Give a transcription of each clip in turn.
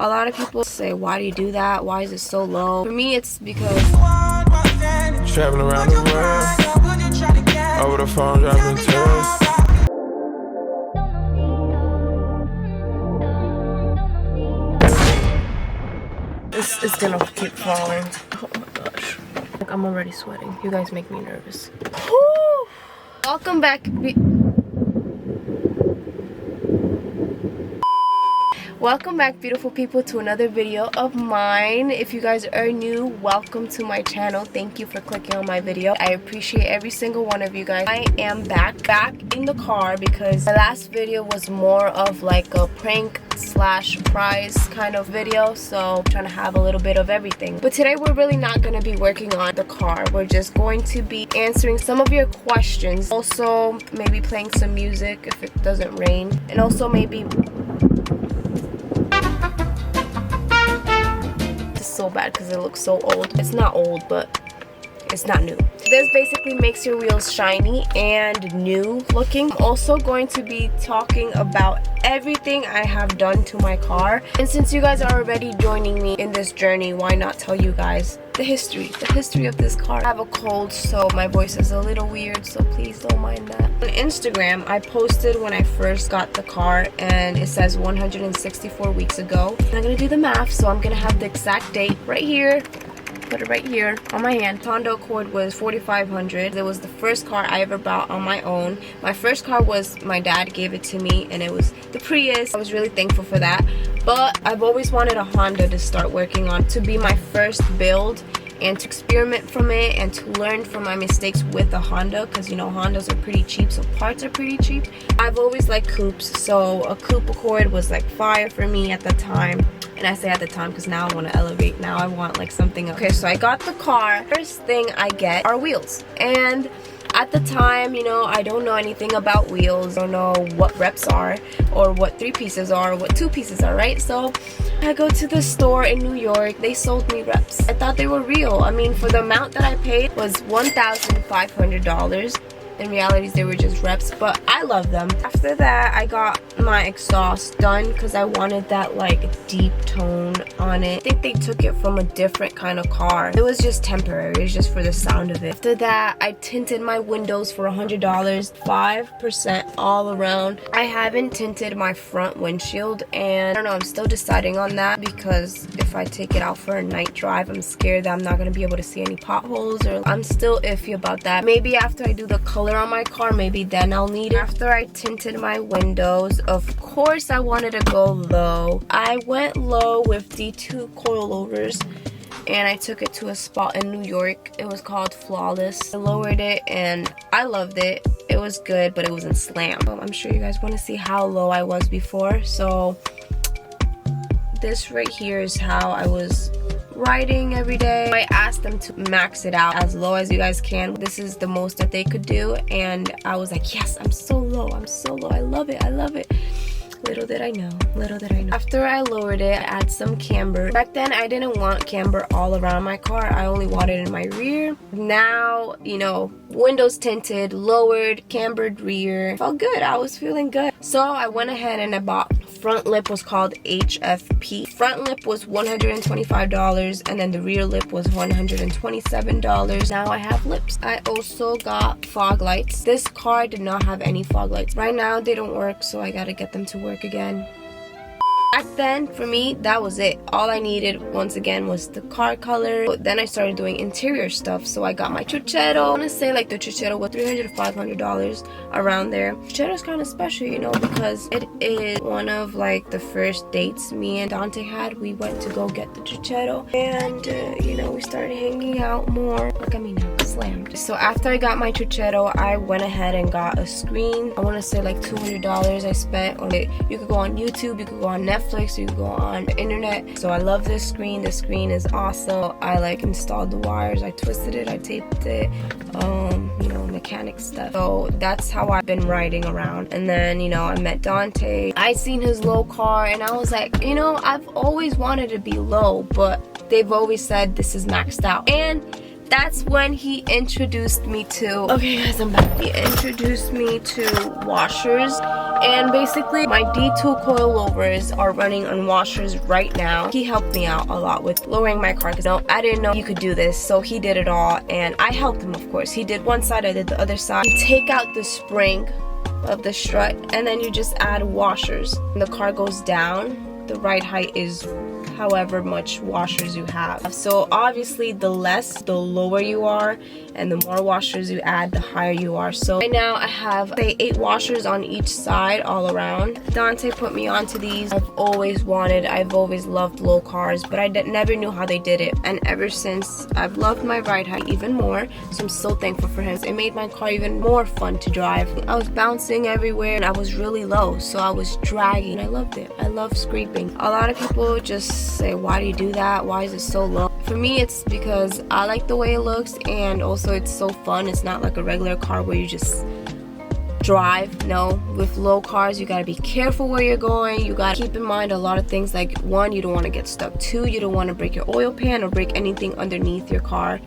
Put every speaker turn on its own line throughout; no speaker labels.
A lot of people say, why do you do that? Why is it so low? For me, it's because
traveling around the world, over the phone, dropping tears.
it's gonna keep falling. Oh my gosh. Like, I'm already sweating. You guys make me nervous. Woo! Welcome back. Welcome back, beautiful people, to another video of mine. If you guys are new, welcome to my channel. Thank you for clicking on my video. I appreciate every single one of you guys. I am back in the car because my last video was more of like a prank slash surprise kind of video, so I'm trying to have a little bit of everything. But today we're really not going to be working on the car. We're just going to be answering some of your questions, also maybe playing some music if it doesn't rain, and also maybe so bad because it looks so old. It's not old, but it's not new. This basically makes your wheels shiny and new looking. I'm also going to be talking about everything I have done to my car, and since you guys are already joining me in this journey, why not tell you guys the history of this car. I have a cold, so my voice is a little weird, so please don't mind that. On Instagram, I posted when I first got the car, and it says 164 weeks ago. I'm not gonna do the math, so I'm gonna have the exact date right here. Put it right here on my hand. Honda Accord was $4,500. It was the first car I ever bought on my own. My first car was, my dad gave it to me, and it was the Prius. I was really thankful for that. But I've always wanted a Honda to start working on, to be my first build and to experiment from it and to learn from my mistakes with a Honda, because you know Hondas are pretty cheap, so parts are pretty cheap. I've always liked coupes, so a coupe Accord was like fire for me at the time. And I say at the time because now I want to elevate. Now I want like something else. Okay, so I got the car. First thing I get are wheels. And at the time, you know, I don't know anything about wheels. I don't know what reps are or what 3 pieces are or what 2 pieces are, right? So I go to the store in New York. They sold me reps. I thought they were real. I mean, for the amount that I paid was $1,500. In reality, they were just reps, but I love them. After that, I got my exhaust done because I wanted that like deep tone on it. I think they took it from a different kind of car. It was just temporary. It was just for the sound of it. After that, I tinted my windows for $100, 5% all around. I haven't tinted my front windshield, and I don't know, I'm still deciding on that because if I take it out for a night drive, I'm scared that I'm not gonna be able to see any potholes, or I'm still iffy about that. Maybe after I do the color on my car, maybe then I'll need it. After I tinted my windows, of course I wanted to go low. I went low with D2 coilovers, and I took it to a spot in New York. It was called Flawless. I lowered it and I loved it. It was good, but it wasn't slam. I'm sure you guys want to see how low I was before, so this right here is how I was riding every day. I asked them to max it out as low as you guys can. This is the most that they could do, and I was like, yes, I'm so low, I love it, I love it. Little did I know. After I lowered it, I add some camber. Back then, I didn't want camber all around my car. I only wanted it in my rear. Now, you know, windows tinted, lowered, cambered rear. Felt good. I was feeling good. So I went ahead and I bought, front lip was called HFP. Front lip was $125, and then the rear lip was $127. Now I have lips. I also got fog lights. This car did not have any fog lights. Right now they don't work, so I gotta get them to work again. Back then, for me, that was it. All I needed, once again, was the car color. But then I started doing interior stuff, so I got my Chuchero. I want to say like the Chuchero was $300 to $500 around there. Chuchero's kind of special, you know, because it is one of like the first dates me and Dante had. We went to go get the Chuchero, and you know, we started hanging out more. Look at me now, slammed. So after I got my Chuchero, I went ahead and got a screen. I want to say like $200 I spent on it. You could go on YouTube, you could go on Netflix, you could go on the internet. So I love this screen. This screen is awesome. I like installed the wires, I twisted it, I taped it, you know, mechanic stuff. So that's how I've been riding around. And then, you know, I met Dante. I seen his low car, and I was like, you know, I've always wanted to be low, but they've always said this is maxed out. And that's when he introduced me to, okay guys, I'm back. He introduced me to washers, and basically my D2 coilovers are running on washers right now. He helped me out a lot with lowering my car because I didn't know you could do this, so he did it all and I helped him, of course. He did one side, I did the other side. You take out the spring of the strut and then you just add washers. When the car goes down, the ride height is however much washers you have. So obviously the less, the lower you are, and the more washers you add, the higher you are. So right now I have, say, 8 washers on each side all around. Dante put me onto these. I've always loved low cars, but I never knew how they did it. And ever since, I've loved my ride height even more. So I'm so thankful for him. It made my car even more fun to drive. I was bouncing everywhere and I was really low, so I was dragging. I loved it. I love scraping. A lot of people just say, why do you do that? Why is it so low? For me, it's because I like the way it looks, and also it's so fun. It's not like a regular car where you just drive. No, with low cars you gotta be careful where you're going. You gotta keep in mind a lot of things, like 1, you don't want to get stuck. 2, you don't want to break your oil pan or break anything underneath your car.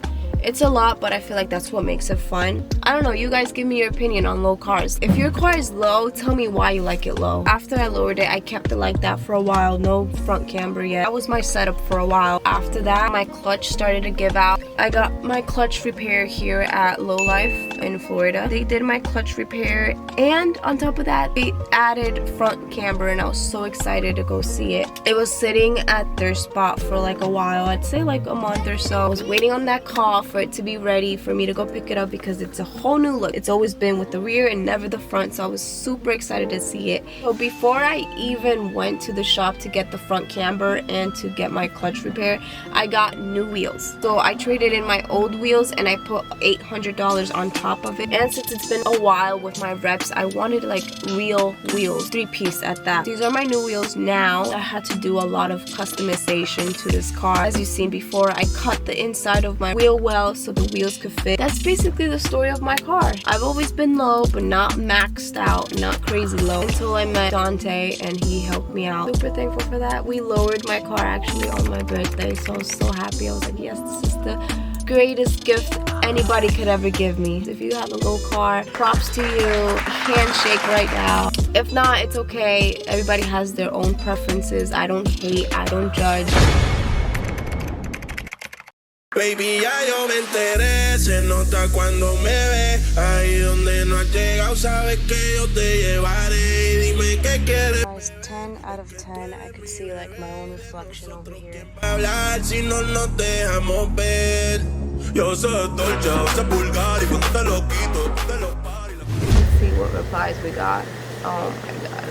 It's a lot, but I feel like that's what makes it fun. I don't know, you guys give me your opinion on low cars. If your car is low, tell me why you like it low. After I lowered it, I kept it like that for a while. No front camber yet. That was my setup for a while. After that, my clutch started to give out. I got my clutch repair here at Low Life in Florida. They did my clutch repair, and on top of that, they added front camber, and I was so excited to go see it. It was sitting at their spot for like a while. I'd say like a month or so. I was waiting on that call for it to be ready for me to go pick it up because it's a whole new look. It's always been with the rear and never the front, so I was super excited to see it. So before I even went to the shop to get the front camber and to get my clutch repair, I got new wheels. So I traded in my old wheels and I put $800 on top of it. And since it's been a while with my reps, I wanted like real wheels, 3-piece at that. These are my new wheels now. I had to do a lot of customization to this car. As you've seen before, I cut the inside of my wheel well so the wheels could fit. That's basically the story of my car. I've always been low, but not maxed out, not crazy low, until I met Dante and he helped me out. Super thankful for that. We lowered my car actually on my birthday, so I was so happy. I was like, yes, this is the greatest gift anybody could ever give me. If you have a low car, props to you. Handshake right now. If not, it's okay. Everybody has their own preferences. I don't hate, I don't judge.
Baby, ya yo me enteré, se nota cuando me ve. Ahí donde no has llegado, sabes que yo te llevaré. Y dime qué quieres.
Guys, 10 out of 10. I could see like my own reflection over here.
Hablar si no nos dejamos ver. Yo soy dolce, soy vulgar y cuando te lo quito, te lo paro.
Let's see what replies we got. Oh my god.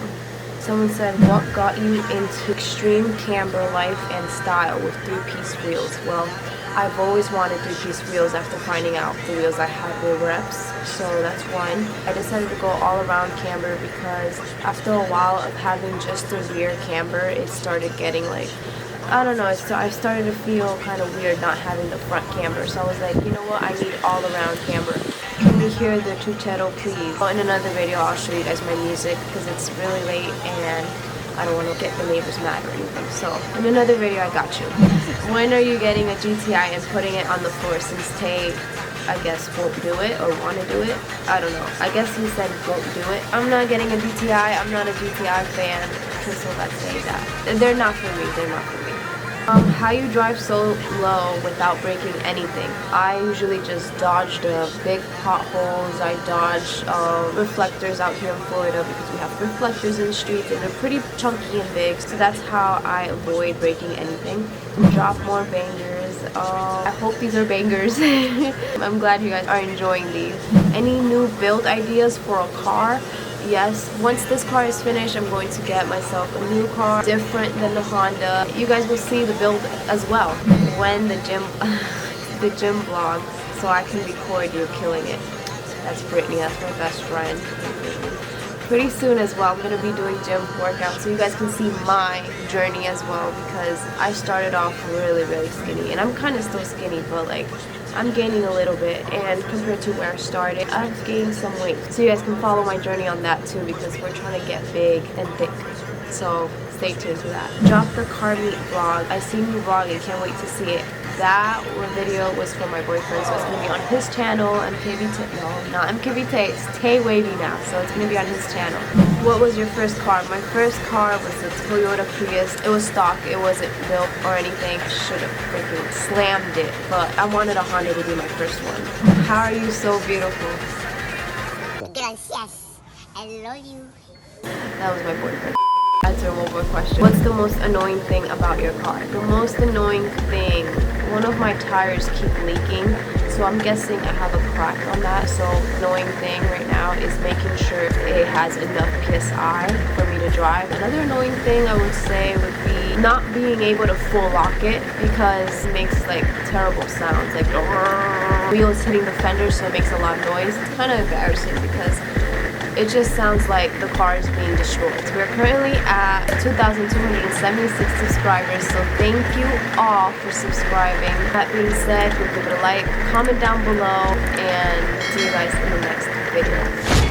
Someone said, what got you into extreme camber life and style with 3-piece wheels? Well, I've always wanted 3-piece wheels after finding out the wheels I had were reps, so that's one. I decided to go all around camber because after a while of having just the rear camber, it started getting like, I don't know, I started to feel kind of weird not having the front camber, so I was like, you know what, I need all around camber. Can we hear the Chuchero please? Well, in another video I'll show you guys my music because it's really late and I don't want to get the neighbors mad or anything. So in another video I got you. When are you getting a GTI and putting it on the floor, since Tay, I guess, won't do it or want to do it? I don't know. I guess he said won't do it. I'm not getting a GTI. I'm not a GTI fan. So let's say that. They're not for me. They're not for me. How you drive so low without breaking anything? I usually just dodge the big potholes. I dodge reflectors out here in Florida because we have reflectors in the streets and they're pretty chunky and big. So that's how I avoid breaking anything. Drop more bangers. I hope these are bangers. I'm glad you guys are enjoying these. Any new build ideas for a car? Yes, once this car is finished, I'm going to get myself a new car, different than the Honda. You guys will see the build as well when the gym vlog, so I can record you killing it. That's Brittany, that's my best friend. Pretty soon as well, I'm going to be doing gym workouts so you guys can see my journey as well, because I started off really skinny, and I'm kind of still skinny, but like I'm gaining a little bit, and compared to where I started, I've gained some weight. So you guys can follow my journey on that too, because we're trying to get big and thick. So stay tuned for that. Drop the car meet vlog. I seen you vlog and can't wait to see it. that video was for my boyfriend, so it's gonna be on his channel. No, not MKVT, it's Tay Wavy now, so it's gonna be on his channel. What was your first car? My first car was a Toyota Prius. It was stock, it wasn't built or anything. Should have freaking slammed it, but I wanted a Honda to be my first one. How are you so beautiful?
Gracias. I love you.
That was my boyfriend. Answer one more question. What's the most annoying thing about your car? The most annoying thing, one of my tires keep leaking, so I'm guessing I have a crack on that. So annoying thing right now is making sure it has enough PSI for me to drive. Another annoying thing I would say would be not being able to full lock it, because it makes like terrible sounds, like wheels hitting the fender, so it makes a lot of noise. It's kind of embarrassing because it just sounds like the car is being destroyed. So we're currently at 2,276 subscribers, so thank you all for subscribing. That being said, give it a like, comment down below, and see you guys in the next video.